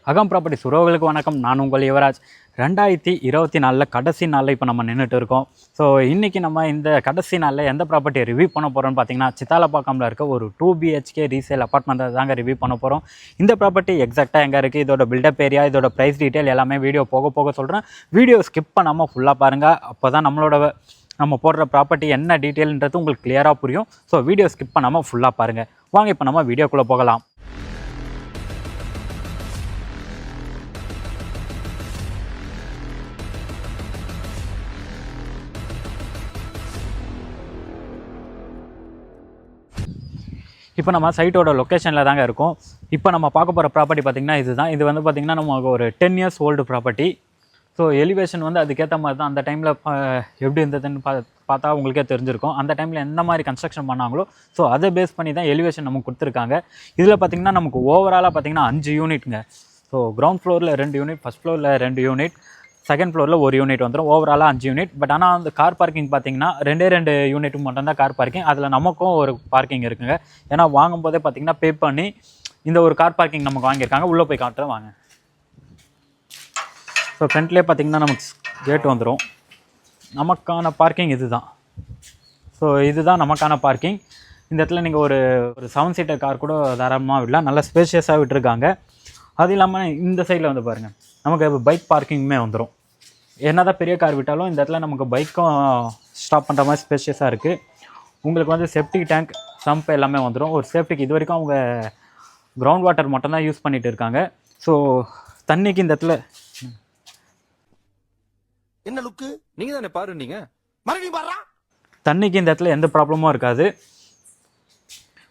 அகம் ப்ராப்பர்ட்டிஸ் உறவுகளுக்கு வணக்கம். நான் உங்கள் யுவராஜ். 2024 கடைசி நாளில் இப்போ நம்ம நின்றுட்டு இருக்கோம். ஸோ இன்றைக்கி நம்ம இந்த கடைசி நாளில் எந்த ப்ராப்பர்ட்டியை ரிவ்யூ பண்ண போகிறோம்னு பார்த்தீங்கன்னா, சித்தாலப்பாக்கம்ல இருக்க ஒரு 2 BHK ரீசேல் அப்பார்ட்மெண்ட் தாங்க ரிவ்யூ பண்ண போகிறோம். இந்த ப்ராப்பர்ட்டி எக்ஸாக்டாக எங்கே இருக்குது, இதோட பில்டப் ஏரியா, இதோட ப்ரைஸ் டீட்டெயில் எல்லாமே வீடியோ போக போக சொல்கிறேன். வீடியோ ஸ்கிப் பண்ணாமல் ஃபுல்லாக பாருங்கள். அப்போ தான் நம்ம போடுற ப்ராப்பர்ட்டி என்ன டீட்டெயில்ன்றது உங்களுக்கு கிளியராக புரியும். ஸோ வீடியோ ஸ்கிப் பண்ணாமல் ஃபுல்லாக பாருங்கள். வாங்க இப்போ நம்ம வீடியோக்குள்ளே போகலாம். இப்போ நம்ம சைட்டோட லொக்கேஷனில் தாங்க இருக்கும். இப்போ நம்ம பார்க்க போகிற ப்ராப்பர்ட்டி பார்த்திங்கன்னா இதுதான். இது வந்து பார்த்திங்கன்னா நமக்கு ஒரு 10 years old property. So elevation வந்து அதுக்கேற்ற மாதிரி தான். அந்த டைமில் எப்படி இருந்ததுன்னு பார்த்தா உங்களுக்கே தெரிஞ்சிருக்கும். அந்த டைமில் எந்த மாதிரி கன்ஸ்ட்ரக்ஷன் பண்ணாங்களோ ஸோ அதை பேஸ் பண்ணி தான் எலிவேஷன் நமக்கு கொடுத்துருக்காங்க. இதில் பார்த்திங்கன்னா நமக்கு ஓவராலாக பார்த்திங்கன்னா 5 யூனிட்டுங்க. ஸோ கிரவுண்ட் ஃப்ளோரில் 2 யூனிட், ஃபஸ்ட் ஃப்ளோரில் 2 யூனிட், செகண்ட் ஃப்ளோரில் 1 யூனிட் வந்துடும். ஓவராலாக 5 யூனிட். பட் ஆனால் அந்த கார் பார்க்கிங் பார்த்திங்கன்னா 2 யூனிட்டுக்கு மட்டும்தான் கார் பார்க்கிங். அதில் நமக்கும் ஒரு பார்க்கிங் இருக்குங்க. ஏன்னா வாங்கும்போதே பார்த்திங்கன்னா பே பண்ணி இந்த ஒரு கார் பார்க்கிங் நமக்கு வாங்கியிருக்காங்க. உள்ளே போய் காட்டுறேன் வாங்க. ஸோ ஃப்ரண்ட்லேயே பார்த்திங்கன்னா நமக்கு கேட் வந்துடும். நமக்கான பார்க்கிங் இது தான். ஸோ இதுதான் நமக்கான பார்க்கிங். இந்த இடத்துல நீங்கள் ஒரு 7 சீட்டர் கார் கூட தாராளமாக விடலாம். நல்லா ஸ்பேஷியஸாக விட்டுருக்காங்க. அது இல்லாமல் இந்த சைடில் வந்து பாருங்கள், நமக்கு பைக் பார்க்கிங்குமே வந்துடும். என்ன தான் பெரிய கார் விட்டாலும் இந்த இடத்துல நமக்கு பைக்கும் ஸ்டாப் பண்ணுற மாதிரி ஸ்பேஷியஸாக இருக்குது. உங்களுக்கு வந்து செப்டிக் டேங்க், சம்ப் எல்லாமே வந்துடும். ஒரு சேஃப்டிக்கு இது வரைக்கும் அவங்க கிரவுண்ட் வாட்டர் மட்டும்தான் யூஸ் பண்ணிகிட்டு இருக்காங்க. ஸோ தண்ணிக்கு இந்த இடத்துல என்ன லுக்கு நீங்க தானே பாருங்க, மறுபடியும் பாரு. தண்ணிக்கு இந்த இடத்துல எந்த ப்ராப்ளமும் இருக்காது.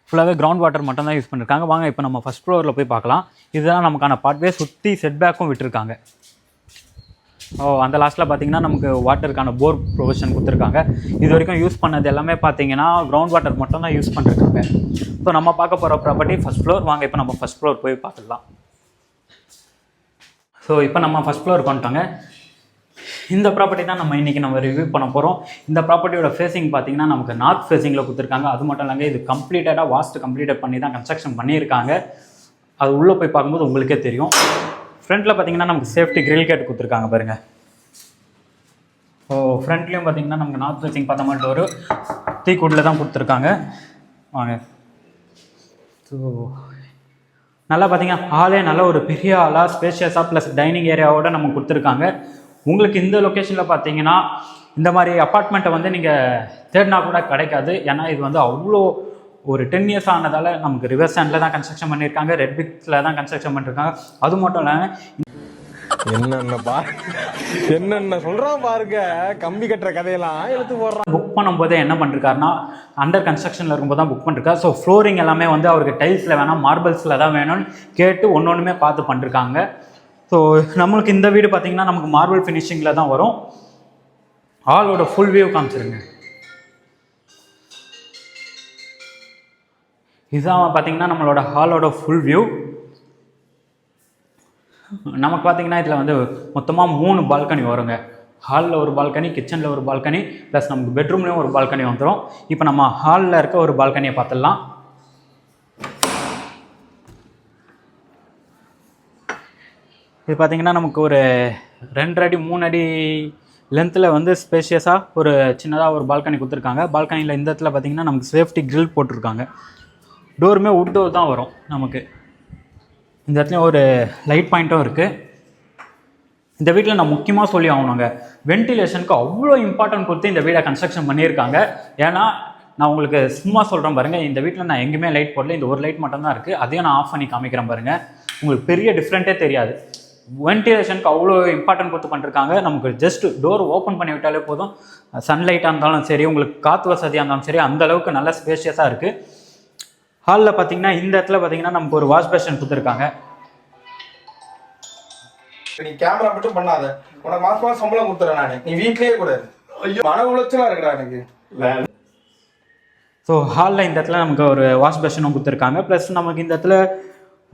ஃபுல்லாகவே கிரவுண்ட் வாட்டர் மட்டும் தான் யூஸ் பண்ணியிருக்காங்க. வாங்க இப்போ நம்ம ஃபஸ்ட் ஃப்ளோரில் போய் பார்க்கலாம். இதுதான் நமக்கான பார்ட்வே. சுற்றி செட்பேக்கும் விட்டுருக்காங்க. அந்த லாஸ்ட்டில் பார்த்தீங்கன்னா நமக்கு வாட்டருக்கான போர் ப்ரொவிஷன் கொடுத்துருக்காங்க. இது வரைக்கும் யூஸ் பண்ணது எல்லாமே பார்த்தீங்கன்னா கிரவுண்ட் வாட்டர் மட்டும் தான் யூஸ் பண்ணிருக்காங்க. ஸோ நம்ம பார்க்க போகிற ப்ராப்பர்ட்டி ஃபஸ்ட் ஃப்ளோர். வாங்க இப்போ நம்ம ஃபஸ்ட் ஃப்ளோர் போய் பார்த்துடலாம். ஸோ இப்போ நம்ம ஃபஸ்ட் ஃப்ளோருக்கு வந்துட்டோங்க. இந்த ப்ராப்பர்ட்டி தான் நம்ம ரிவ்யூ பண்ண போகிறோம். இந்த ப்ராப்பர்ட்டியோட ஃபேஸிங் பார்த்தீங்கன்னா நமக்கு நார்த் ஃபேஸிங்கில் கொடுத்துருக்காங்க. அது மட்டும் இல்லைங்க, இது கம்ப்ளீட்டட் பண்ணி தான் கன்ஸ்ட்ரக்ஷன் பண்ணியிருக்காங்க. அது உள்ளே போய் பார்க்கும்போது உங்களுக்கே தெரியும். ஃப்ரண்ட்டில் பார்த்தீங்கன்னா நமக்கு சேஃப்டி கிரில் கேட் கொடுத்துருக்காங்க பாருங்கள். ஸோ ஃப்ரண்ட்லேயும் பார்த்தீங்கன்னா நமக்கு நார்த் ஃபேஸிங் பார்த்த மாதிரி ஒரு டீக்குட்டில் தான் கொடுத்துருக்காங்க. வாங்க. ஸோ நல்லா பார்த்தீங்கன்னா ஹாலே நல்ல ஒரு பெரிய ஹாலாக ஸ்பேஷியஸாக ப்ளஸ் டைனிங் ஏரியாவோடு நமக்கு கொடுத்துருக்காங்க. உங்களுக்கு இந்த லொக்கேஷனில் பார்த்தீங்கன்னா இந்த மாதிரி அப்பார்ட்மெண்ட்டை வந்து நீங்கள் தேடினா கூட கிடைக்காது. ஏன்னா இது வந்து அவ்வளோ ஒரு 10 years ஆனதால் நமக்கு ரிவர்ஸ் ஹேண்டில் தான் கன்ஸ்ட்ரக்ஷன் பண்ணியிருக்காங்க. ரெட் பிக்ஸில் தான் கன்ஸ்ட்ரக்ஷன் பண்ணியிருக்காங்க. அது மட்டும் இல்லாமல் என்னென்ன சொல்கிறான் பாருங்க, கம்பி கட்டுற கதையெல்லாம் எடுத்து போடுறான். புக் பண்ணும்போதே என்ன பண்ணிருக்காருன்னா அண்டர் கன்ஸ்ட்ரக்ஷனில் இருக்கும்போது தான் புக் பண்ணிருக்காரு. ஸோ ஃப்ளோரிங் எல்லாமே வந்து அவருக்கு டைல்ஸில் வேணாம், மார்பிள்ஸில் தான் வேணும்னு கேட்டு ஒன்றுமே பார்த்து பண்ணிருக்காங்க. ஸோ நம்மளுக்கு இந்த வீடு பார்த்திங்கன்னா நமக்கு மார்பிள் ஃபினிஷிங்கில் தான் வரும். ஹாலோட ஃபுல் வியூ காமிச்சிருங்க. இதுதான் பார்த்திங்கன்னா நம்மளோட ஹாலோட ஃபுல் வியூ. நமக்கு பார்த்திங்கன்னா இதில் வந்து மொத்தமாக 3 பால்கனி வருங்க. ஹாலில் ஒரு பால்கனி, கிச்சனில் ஒரு பால்கனி, ப்ளஸ் நமக்கு பெட்ரூம்லேயும் ஒரு பால்கனி வந்துடும். இப்போ நம்ம ஹாலில் இருக்க ஒரு பால்கனியை பார்த்துடலாம். இது பார்த்திங்கன்னா நமக்கு ஒரு 2 அடி 3 அடி லென்த்தில் வந்து ஸ்பேஷியஸாக ஒரு சின்னதாக ஒரு பால்கனி கொடுத்துருக்காங்க. பால்கனியில் இந்த இடத்துல பார்த்திங்கன்னா நமக்கு சேஃப்டி கிரில் போட்டிருக்காங்க. டோருமே உட் டோர் தான் வரும். நமக்கு இந்த இடத்துலையும் ஒரு லைட் பாயிண்ட்டும் இருக்குது. இந்த வீட்டில் நான் முக்கியமாக சொல்லி ஆகணுங்க, வென்டிலேஷனுக்கு அவ்வளோ இம்பார்ட்டன்ட் கொடுத்து இந்த வீடை கன்ஸ்ட்ரக்ஷன் பண்ணியிருக்காங்க. ஏன்னா நான் உங்களுக்கு சும்மா சொல்கிறேன் பாருங்கள், இந்த வீட்டில் நான் எங்கேயுமே லைட் போடல. இந்த ஒரு லைட் மட்டும்தான் இருக்குது. அதையும் நான் ஆஃப் பண்ணி காமிக்கிறேன் பாருங்கள். உங்களுக்கு பெரிய டிஃப்ரெண்ட்டே தெரியாது. வென்டிலேஷனுக்கு அவ்வளோ இம்பார்ட்டன்ட் கொடுத்து பண்ணிருக்காங்க. நமக்கு ஜஸ்ட் டோர் ஓப்பன் பண்ணி விட்டாலே போதும். சன்லைட்டாக இருந்தாலும் சரி, உங்களுக்கு காற்று வசதியாக இருந்தாலும் சரி, அந்த அளவுக்கு நல்ல ஸ்பேஷியஸாக இருக்குது. ஹாலில் பார்த்தீங்கன்னா இந்த இடத்துல பார்த்தீங்கன்னா நமக்கு ஒரு வாஷ் பேஷன் கொடுத்துருக்காங்க. நீ கேமரா மட்டும் பண்ணாத, உனக்கு மாசம் சம்பளம் கொடுத்துறேன் நான். நீ வீட்லயே கூட மன உளைச்சலா இருக்குடா எனக்கு. ஸோ ஹாலில் இந்த இடத்துல நமக்கு ஒரு வாஷ் பேஷனும் கொடுத்துருக்காங்க. ப்ளஸ் நமக்கு இந்த இடத்துல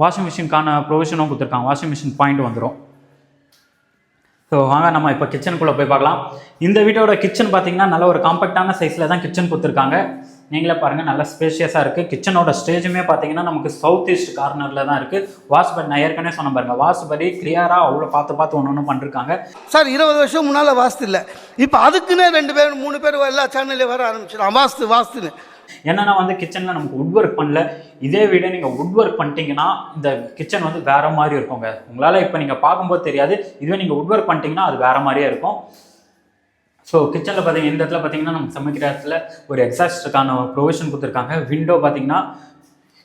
வாஷிங் மிஷினுக்கான ப்ரொவிஷனும் கொடுத்துருக்காங்க. வாஷிங் மிஷின் பாயிண்ட் வந்துடும். ஸோ வாங்க நம்ம இப்போ கிச்சனுக்குள்ளே போய் பார்க்கலாம். இந்த வீட்டோட கிச்சன் பார்த்தீங்கன்னா நல்ல ஒரு காம்பேக்டான சைஸில் தான் கிச்சன் கொடுத்துருக்காங்க. நீங்களே பாருங்கள் நல்லா ஸ்பேஷியஸாக இருக்குது. கிச்சனோட ஸ்டேஜுமே பார்த்தீங்கன்னா நமக்கு சவுத் ஈஸ்ட் கார்னரில் தான் இருக்குது. வாஸ்படி நான் ஏற்கனவே சொன்ன பாருங்கள், வாஸ்படி கிளியராக அவ்வளோ பார்த்து ஒன்று பண்ணிருக்காங்க சார். 20 வருஷம் முன்னால் வாஸ்து இல்லை, இப்போ அதுக்குன்னே 2 பேர் 3 பேர் எல்லா சேனல்லையும் வர ஆரம்பிச்சிடும் வாஸ்துன்னு. என்னன்னா வந்து கிச்சனில் நமக்கு வுட் ஒர்க் பண்ணல. இதே வீடை நீங்கள் வுட் ஒர்க் பண்ணிட்டீங்கன்னா இந்த கிச்சன் வந்து வேறு மாதிரி இருக்குங்க. உங்களால் இப்போ நீங்கள் பார்க்கும்போது தெரியாது, இதுவே நீங்கள் வுட் ஒர்க் பண்ணிட்டீங்கன்னா அது வேறு மாதிரியே இருக்கும். ஸோ கிச்சனில் பார்த்தீங்கன்னா இந்த இடத்துல பார்த்தீங்கன்னா நம்ம சமைக்கிற இடத்துல ஒரு எக்ஸாஸ்டுக்கான ப்ரொவிஷன் கொடுத்துருக்காங்க. விண்டோ பார்த்தீங்கன்னா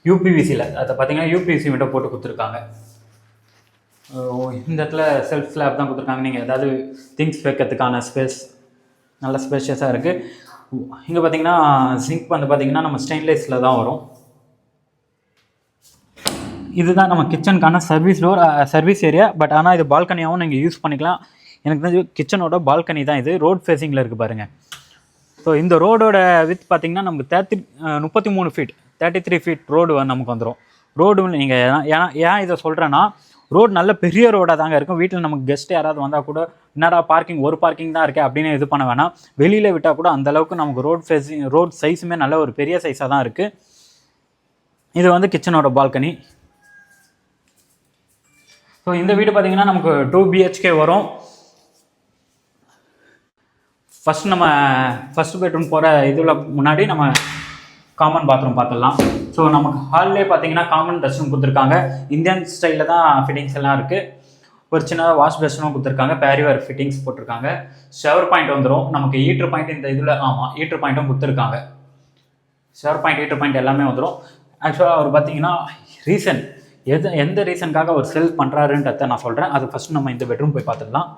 யூபிவிசியில் அதை பார்த்தீங்கன்னா யூபிவிசி விண்டோ போட்டு கொடுத்துருக்காங்க. இந்த இடத்துல செல்ஃப் ஸ்லாப் தான் கொடுத்துருக்காங்க. நீங்கள் ஏதாவது திங்ஸ் வைக்கிறதுக்கான ஸ்பேஸ் நல்ல ஸ்பேஷியஸாக இருக்குது. இங்கே பார்த்தீங்கன்னா சிங்க் வந்து பார்த்தீங்கன்னா நம்ம ஸ்டெயின்லெஸ்ஸில் தான் வரும். இதுதான் நம்ம கிச்சனுக்கான சர்வீஸ் ஏரியா. பட் ஆனால் இது பால்கனியாகவும் நீங்கள் யூஸ் பண்ணிக்கலாம். எனக்கு தெரிஞ்சு கிச்சனோட பால்கனி தான் இது. ரோட் ஃபேஸிங்கில் இருக்குது பாருங்கள். ஸோ இந்த ரோடோட வித் பார்த்திங்கன்னா நமக்கு 33 ஃபீட் 33 ஃபீட் ரோடு நமக்கு வந்துடும். ரோடு நீங்கள் ஏன் இதை சொல்கிறேன்னா, ரோடு நல்ல பெரிய ரோடாக தாங்க இருக்கும். வீட்டில் நமக்கு கெஸ்ட் யாராவது வந்தால் கூட என்னடா பார்க்கிங் ஒரு பார்க்கிங் தான் இருக்குது அப்படின்னு இது பண்ண வேணாம். வெளியில் விட்டால் கூட அந்தளவுக்கு நமக்கு ரோட் சைஸுமே நல்ல ஒரு பெரிய சைஸாக தான் இருக்குது. இது வந்து கிச்சனோட பால்கனி. ஸோ இந்த வீடு பார்த்திங்கன்னா நமக்கு 2 BHK வரும். ஃபஸ்ட் பெட்ரூம் போகிற இதில் முன்னாடி நம்ம காமன் பாத்ரூம் பார்த்துடலாம். ஸோ நமக்கு ஹால்லே பார்த்தீங்கன்னா காமன் ரெஸ்ட் ரூம் கொடுத்துருக்காங்க. இந்தியன் ஸ்டைலில் தான் ஃபிட்டிங்ஸ் எல்லாம் இருக்குது. ஒரு சின்னதாக வாஷ் பேஷனும் கொடுத்துருக்காங்க. பேரிவேர் ஃபிட்டிங்ஸ் போட்டிருக்காங்க. ஷவர் பாயிண்ட் வந்துடும். நமக்கு ஈட்டர் பாயிண்ட் இந்த இதில் ஈட்டர் பாயிண்ட்டும் கொடுத்துருக்காங்க. ஷவர் பாயிண்ட் ஈட்டர் பாயிண்ட் எல்லாமே வந்துடும். ஆக்சுவலாக அவர் பார்த்தீங்கன்னா ரீசன் எந்த ரீசனுக்காக அவர் செல் பண்ணுறாருன்றத நான் சொல்கிறேன். அது ஃபஸ்ட்டு நம்ம இந்த பெட்ரூம் போய் பார்த்துடலாம்.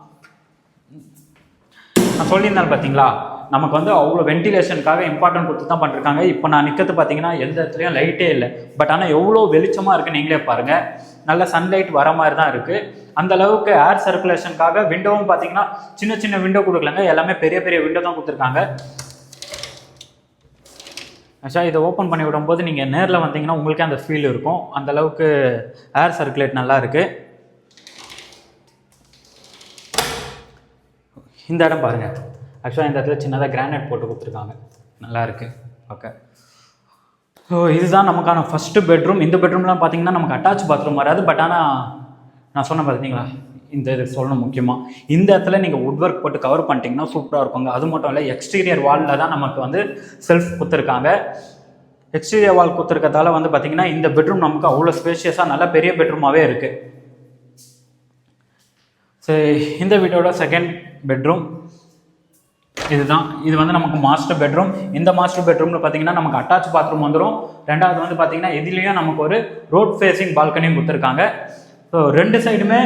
நான் சொல்லியிருந்தேன் பார்த்தீங்களா, நமக்கு வந்து அவ்வளோ வென்டிலேஷனுக்காக இம்பார்ட்டன்ட் கொடுத்து தான் பண்ணிருக்காங்க. இப்போ நான் நிற்கிறது பார்த்தீங்கன்னா எந்த இடத்துலையும் லைட்டே இல்லை. பட் ஆனால் எவ்வளோ வெளிச்சமாக இருக்குது நீங்களே பாருங்கள். நல்ல சன்லைட் வர மாதிரி தான் இருக்குது. அந்த அளவுக்கு ஏர் சர்க்குலேஷனுக்காக விண்டோவும் பார்த்தீங்கன்னா சின்ன விண்டோ கொடுக்கலங்க, எல்லாமே பெரிய விண்டோ தான் கொடுத்துருக்காங்க. ஆக்சுவலாக இதை ஓப்பன் பண்ணி விடும்போது நீங்கள் நேரில் வந்தீங்கன்னா உங்களுக்கே அந்த ஃபீல் இருக்கும். அந்த அளவுக்கு ஏர் சர்க்குலேட் நல்லா இருக்குது. இந்த இடம் பாருங்கள். ஆக்சுவலாக இந்த இடத்துல சின்னதாக கிரானைட் போட்டு கொடுத்துருக்காங்க. நல்லா இருக்குது. ஓகே. ஸோ இதுதான் நமக்கான ஃபஸ்ட்டு பெட்ரூம். இந்த பெட்ரூம்லாம் பார்த்தீங்கன்னா நமக்கு அட்டாச் பாத்ரூம் வராது. பட் ஆனால் நான் சொன்னேன் பார்த்தீங்களா, இந்த இது சொல்லணும் முக்கியமாக, இந்த இடத்துல நீங்கள் வுட் ஒர்க் போட்டு கவர் பண்ணிட்டீங்கன்னா சூப்பராக இருக்குங்க. அது மட்டும் இல்லை, எக்ஸ்டீரியர் வாலில் தான் நமக்கு வந்து செல்ஃப் கொடுத்துருக்காங்க. எக்ஸ்டீரியர் வால் கொடுத்துருக்கதால வந்து பார்த்தீங்கன்னா இந்த பெட்ரூம் நமக்கு அவ்வளோ ஸ்பேஷியஸாக நல்ல பெரிய பெட்ரூமாகவே இருக்குது. ஸோ இந்த வீட்டோட செகண்ட் பெட்ரூம் இதுதான். இது வந்து நமக்கு மாஸ்டர் பெட்ரூம். இந்த மாஸ்டர் பெட்ரூமில் பார்த்தீங்கன்னா நமக்கு அட்டாச் பாத்ரூம் வந்துடும். ரெண்டாவது வந்து பார்த்தீங்கன்னா இதுலேயும் நமக்கு ஒரு ரோட் ஃபேஸிங் பால்கனியும் கொடுத்துருக்காங்க. ஸோ 2 சைடுமே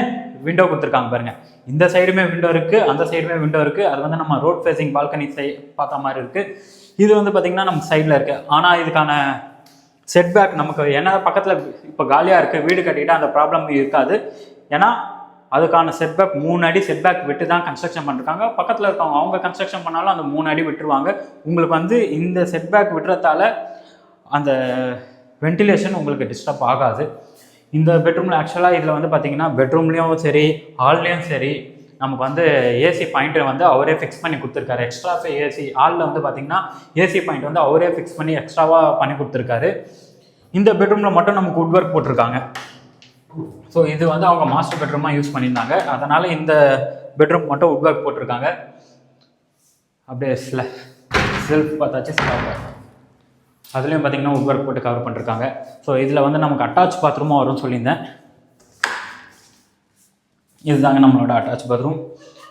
விண்டோ கொடுத்துருக்காங்க பாருங்கள். இந்த சைடுமே விண்டோ இருக்குது, அந்த சைடுமே விண்டோ இருக்குது. அது வந்து நம்ம ரோட் ஃபேஸிங் பால்கனி பார்த்த மாதிரி இருக்குது. இது வந்து பார்த்திங்கன்னா நம்ம சைடில் இருக்குது. ஆனால் இதுக்கான செட்பேக் நமக்கு என்ன பக்கத்தில் இப்போ காலியாக இருக்குது, வீடு கட்டிக்கிட்டால் அந்த ப்ராப்ளம் இருக்காது. ஏன்னா அதுக்கான செட்பேக் 3 அடி செட்பேக் விட்டு தான் கன்ஸ்ட்ரக்ஷன் பண்ணிருக்காங்க. பக்கத்தில் இருக்கவங்க அவங்க கன்ஸ்ட்ரக்ஷன் பண்ணாலும் அந்த 3 அடி விட்டுருவாங்க. உங்களுக்கு வந்து இந்த செட்பேக் விட்டுறதால அந்த வென்டிலேஷன் உங்களுக்கு டிஸ்டர்ப் ஆகாது. இந்த பெட்ரூமில் ஆக்சுவலாக இதில் வந்து பார்த்திங்கன்னா பெட்ரூம்லேயும் சரி ஹால்லேயும் சரி நமக்கு வந்து ஏசி பாயிண்ட்டை வந்து அவரே ஃபிக்ஸ் பண்ணி கொடுத்துருக்காரு. எக்ஸ்ட்ரா ஏசி ஹாலில் வந்து பார்த்திங்கன்னா ஏசி பாயிண்ட் வந்து அவரே ஃபிக்ஸ் பண்ணி எக்ஸ்ட்ராவாக பண்ணி கொடுத்துருக்காரு. இந்த பெட்ரூமில் மட்டும் நமக்கு வுட் ஒர்க் போட்டிருக்காங்க. ஸோ இது வந்து அவங்க மாஸ்டர் பெட்ரூமாக யூஸ் பண்ணியிருந்தாங்க. அதனால் இந்த பெட்ரூம் மட்டும் வுட் ஒர்க் போட்டிருக்காங்க. அப்படியே செல்ஃப் பார்த்தாச்சு. அதுலேயும் பார்த்திங்கன்னா வுட் ஒர்க் போட்டு கவர் பண்ணிருக்காங்க. ஸோ இதில் வந்து நமக்கு அட்டாச் பாத்ரூமாக வரும்னு சொல்லியிருந்தேன். இதுதாங்க நம்மளோட அட்டாச் பாத்ரூம்.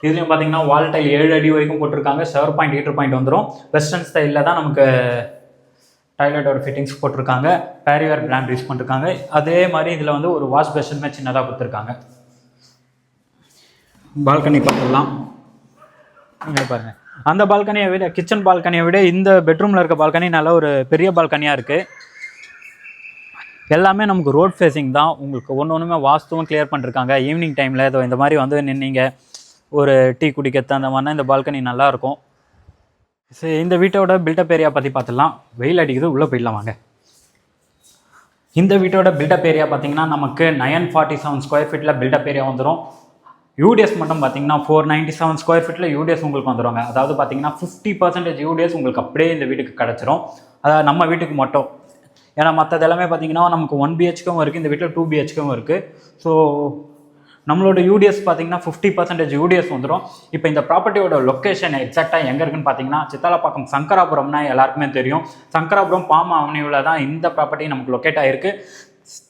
இதுலேயும் பார்த்திங்கன்னா வால் டைல் 7 அடி வரைக்கும் போட்டிருக்காங்க. ஷவர் பாயிண்ட் ஈட்டர் பாயிண்ட் வந்துடும். வெஸ்டர்ன் ஸ்டைலில் தான் நமக்கு டாய்லெட்டோட ஃபிட்டிங்ஸ் போட்டிருக்காங்க. பேரிவேர் பிராண்ட் யூஸ் பண்ணிருக்காங்க. அதே மாதிரி இதில் வந்து ஒரு வாஷ் பேஷனுமே சின்னதாக கொடுத்துருக்காங்க. பால்கனி பார்த்துடலாம். இங்கே பாருங்கள், அந்த பால்கனியை விட கிச்சன் பால்கனியை விட இந்த பெட்ரூமில் இருக்க பால்கனி நல்ல ஒரு பெரிய பால்கனியாக இருக்குது. எல்லாமே நமக்கு ரோட் ஃபேஸிங் தான். உங்களுக்கு ஒன்றுமே வாஸ்துவும் கிளியர் பண்ணிருக்காங்க. ஈவினிங் டைமில் ஏதோ இந்த மாதிரி வந்து நின்னீங்க ஒரு டீ குடிக்கிறது அந்த மாதிரினா இந்த பால்கனி நல்லாயிருக்கும். சரி, இந்த வீட்டோட பில்டப் ஏரியா பற்றி பார்த்துடலாம். வெயில் அடிக்குது, உள்ளே போயிடலாம் வாங்க. இந்த வீட்டோட பில்டப் ஏரியா பார்த்தீங்கன்னா நமக்கு 947 ஸ்கொயர் ஃபீட்டில் பில்டப் ஏரியா வந்துடும். யூடிஎஸ் மட்டும் பார்த்தீங்கன்னா 497 ஸ்கொயர் ஃபீட்டில் யூடிஎஸ் உங்களுக்கு வந்துடுவாங்க. அதாவது பார்த்தீங்கன்னா 50% யூடிஎஸ் உங்களுக்கு அப்படியே இந்த வீட்டுக்கு கிடச்சிரும். அதாவது நம்ம வீட்டுக்கு மட்டும். ஏன்னா மற்றது எல்லாமே பார்த்தீங்கன்னா நமக்கு 1 BHKவும் இருக்குது, இந்த வீட்டில் 2 BHKவும் இருக்குது. ஸோ நம்மளோட யூடிஎஸ் பார்த்தீங்கன்னா 50% யூடிஎஸ் வந்துடும். இப்போ இந்த ப்ராப்பர்ட்டியோட லொக்கேஷன் எக்ஸாக்டாக எங்கே இருக்குன்னு பார்த்தீங்கன்னா சித்தாலப்பாக்கம் சங்கராபுரம்னா எல்லாருக்குமே தெரியும். சங்கராபுரம் பாம் அவென்யூவில் தான் இந்த ப்ராப்பர்ட்டி நமக்கு லொக்கேட் ஆகிருக்கு.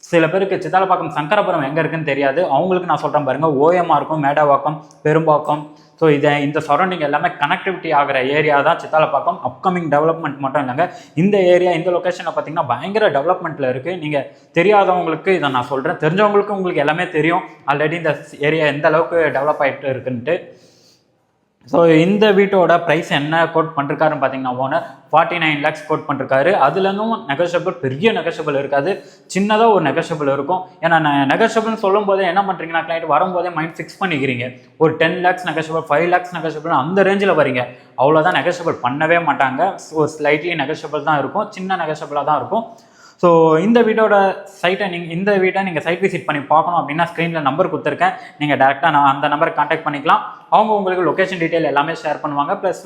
சில பேருக்கு சித்தாலப்பாக்கம் சங்கராபுரம் எங்கே இருக்குன்னு தெரியாது. அவங்களுக்கு நான் சொல்கிறேன் பாருங்கள், ஓஎம்ஆருக்கும் மேடவாக்கம் பெரும்பாக்கம், ஸோ இந்த சரௌண்டிங் எல்லாமே கனெக்டிவிட்டி ஆகிற ஏரியா தான் சித்தாலப்பாக்கம். அப்கமிங் டெவலப்மெண்ட் மட்டும் இல்லைங்க, இந்த ஏரியா இந்த லொக்கேஷனில் பார்த்தீங்கன்னா பயங்கர டெவலப்மெண்ட்டில் இருக்குது. நீங்கள் தெரியாதவங்களுக்கு இதை நான் சொல்கிறேன், தெரிஞ்சவங்களுக்கு உங்களுக்கு எல்லாமே தெரியும் ஆல்ரெடி இந்த ஏரியா எந்த அளவுக்கு டெவலப் ஆகிட்டு இருக்குன்ட்டு. ஸோ இந்த வீட்டோட ப்ரைஸ் என்ன கோட் பண்ணிருக்காருன்னு பார்த்தீங்கன்னா ஓனர் 49 lakhs கோட் பண்ணிருக்காரு. அதுலேருந்தும் நெகோஷியபிள், பெரிய நெகோஷியபிள் இருக்காது, சின்னதாக ஒரு நெகோஷியபிள் இருக்கும். ஏன்னா நெகோஷியபிள்னு சொல்லும் போதே என்ன பண்ணுறீங்கன்னா, கிளைண்ட் வரும்போதே மைண்ட் ஃபிக்ஸ் பண்ணிக்கிறீங்க. ஒரு 10 lakhs நெகோஷியபிள், 5 lakhs நெகோஷியபிள், அந்த ரேஞ்சில் வரீங்க. அவ்வளோதான் நெகோஷியபிள் பண்ணவே மாட்டாங்க. ஒரு ஸ்லைட்லி நெகோஷியபிள் தான் இருக்கும், சின்ன நெகோஷியபிளாக தான் இருக்கும். ஸோ இந்த வீட்டோட இந்த வீட்டை நீங்கள் சைட் விசிட் பண்ணி பார்க்கணும் அப்படின்னா ஸ்க்ரீனில் நம்பர் கொடுத்துருக்கேன். நீங்கள் டேரெக்டாக நான் அந்த நம்பருக்கு கான்டாக்ட் பண்ணிக்கலாம். அவங்க உங்களுக்கு லொக்கேஷன் டீட்டெயில் எல்லாமே ஷேர் பண்ணுவாங்க. ப்ளஸ்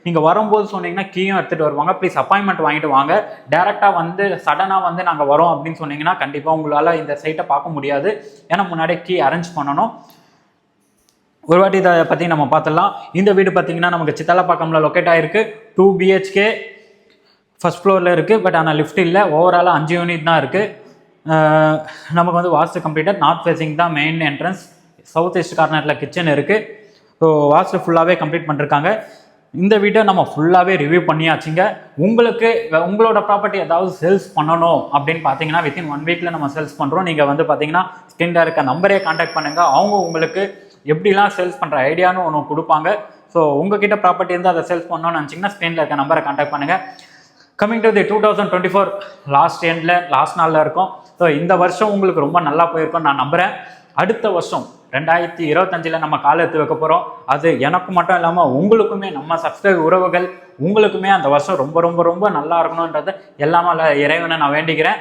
நீங்கள் வரும்போது சொன்னீங்கன்னா கீயும் எடுத்துகிட்டு வருவாங்க. ப்ளீஸ் அப்பாயின்மெண்ட் வாங்கிட்டு வாங்க. டேரெக்டாக வந்து சடனாக வந்து நாங்கள் வரோம் அப்படின்னு சொன்னீங்கன்னா கண்டிப்பாக உங்களால் இந்த சைட்டை பார்க்க முடியாது. ஏன்னா முன்னாடியே கீ அரேஞ்ச் பண்ணணும். ஒரு வாட்டி இதை பற்றி நம்ம பார்த்துடலாம். இந்த வீடு பார்த்தீங்கன்னா நமக்கு சித்தாலப்பாக்கம்ல லொக்கேட் ஆகிருக்கு. 2 BHK ஃபர்ஸ்ட் ஃப்ளோரில் இருக்குது. பட் ஆனால் லிஃப்ட் இல்லை. ஓவராலாக 5 யூனிட் தான் இருக்குது. நமக்கு வந்து வாஸ்து கம்ப்ளீட்டட். நார்த் ஃபேஸிங் தான் மெயின் என்ட்ரன்ஸ். சவுத் ஈஸ்ட் கார்னரில் கிச்சன் இருக்குது. ஸோ வாஸ்து ஃபுல்லாகவே கம்ப்ளீட் பண்ணிருக்காங்க. இந்த வீட்டை நம்ம ஃபுல்லாகவே ரிவ்யூ பண்ணியாச்சுங்க. உங்களுக்கு உங்களோட ப்ராப்பர்ட்டி ஏதாவது சேல்ஸ் பண்ணணும் அப்படின்னு பார்த்தீங்கன்னா வித்தின் 1 வீக்கில் நம்ம சேல்ஸ் பண்ணுறோம். நீங்கள் வந்து பார்த்தீங்கன்னா ஸ்க்ரீனில் இருக்க நம்பரே கான்டாக்ட் பண்ணுங்கள். அவங்க உங்களுக்கு எப்படிலாம் சேல்ஸ் பண்ணுற ஐடியான்னு ஒன்று கொடுப்பாங்க. ஸோ உங்ககிட்ட ப்ராப்பர்ட்டி இருந்தால் அதை சேல்ஸ் பண்ணணும்னு நினச்சிங்கன்னா ஸ்க்ரீனில் இருக்க நம்பரை கான்டாக்ட் பண்ணுங்கள். கம்மிங் டு தி 2024 லாஸ்ட் நாளில் இருக்கும். ஸோ இந்த வருஷம் உங்களுக்கு ரொம்ப நல்லா போயிருக்கும் நான் நம்புகிறேன். அடுத்த வருஷம் 2025 நம்ம காலை எடுத்து வைக்க போகிறோம். அது எனக்கு மட்டும் இல்லாமல் உங்களுக்குமே, நம்ம சப்ஸ்கிரைப் உறவுகள் உங்களுக்குமே அந்த வருஷம் ரொம்ப ரொம்ப ரொம்ப நல்லா இருக்கணுன்றது எல்லாமே இறைவனை நான் வேண்டிக்கிறேன்.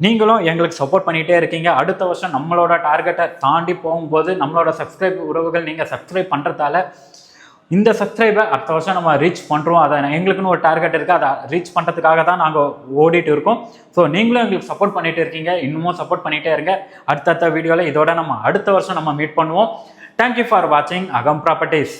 நீங்களும் எங்களுக்கு சப்போர்ட் பண்ணிகிட்டே இருக்கீங்க. அடுத்த வருஷம் நம்மளோட டார்கெட்டை தாண்டி போகும்போது நம்மளோட சப்ஸ்கிரைப் உறவுகள் நீங்கள் சப்ஸ்கிரைப் பண்ணுறதால இந்த சப்ஸ்கிரைபை அடுத்த வருஷம் நம்ம ரீச் பண்ணுறோம். அதை எங்களுக்குன்னு ஒரு டார்கெட் இருக்குது. அதை ரீச் பண்ணுறதுக்காக தான் நாங்கள் ஓடிட்டு இருக்கோம். ஸோ நீங்களும் எங்களுக்கு சப்போர்ட் பண்ணிகிட்டு இருக்கீங்க. இன்னமும் சப்போர்ட் பண்ணிகிட்டே இருங்க. அடுத்த வீடியோவில் இதோட நம்ம அடுத்த வருஷம் நம்ம மீட் பண்ணுவோம். தேங்க்யூ ஃபார் வாட்சிங் அகம் ப்ராப்பர்ட்டிஸ்.